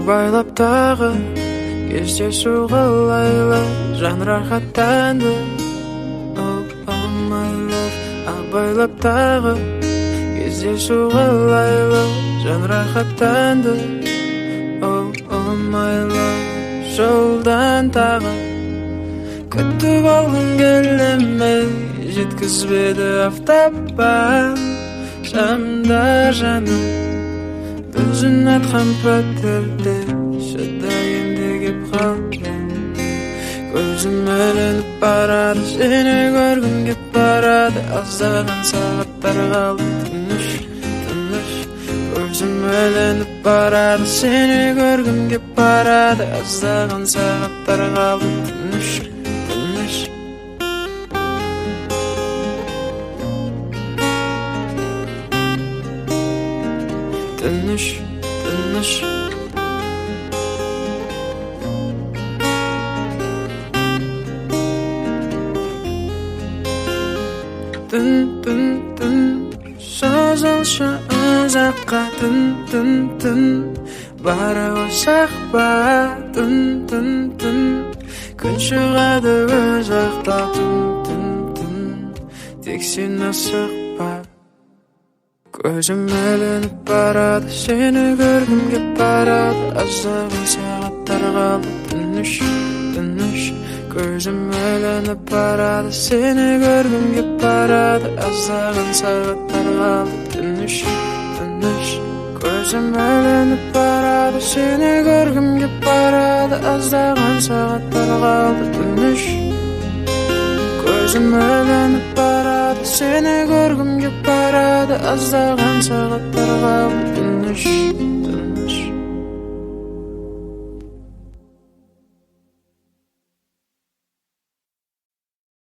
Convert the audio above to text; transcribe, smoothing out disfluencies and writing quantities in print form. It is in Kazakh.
байлап тағы кездесу қалайлы жан рахаттанды. Oh my love, байлап тағы кездесу қалайлы жан рахаттанды. Oh my love, жолдан тағы күтіп алғым келемей жеткізбеді афтапқа шамда жаным. Өзің атқан пәтерде шыдайымды кеп қалдым. Көзім ілініп барады, сені көргім кеп барады. Аздаған сағаттар қалды, тыныш, тыныш. Көзім ілініп барады, сені көргім кеп барады. Аздаған сағаттар қалды, тыныш, тыныш. Тыныш, тыныш. Түн созылшы ұзаққа. Түн бара осақ па. Түн күн шығады өз ақта. Түн тек сен асықпа. Көзім ілініп барады, сені көргім кеп барады. Аздаған сағаттар қалды, тыныш, тыныш. Көзім ілініп барады, сені көргім кеп барады. Аздаған сағаттар қалды, тыныш, тыныш. Көзім ілініп барады, сені көргім кеп барады. Аздаған сағаттар қалды, тыныш. Көзім ілініп барады, сені көргім кеп барады. Аздаған сағаттар қалды, тыныш.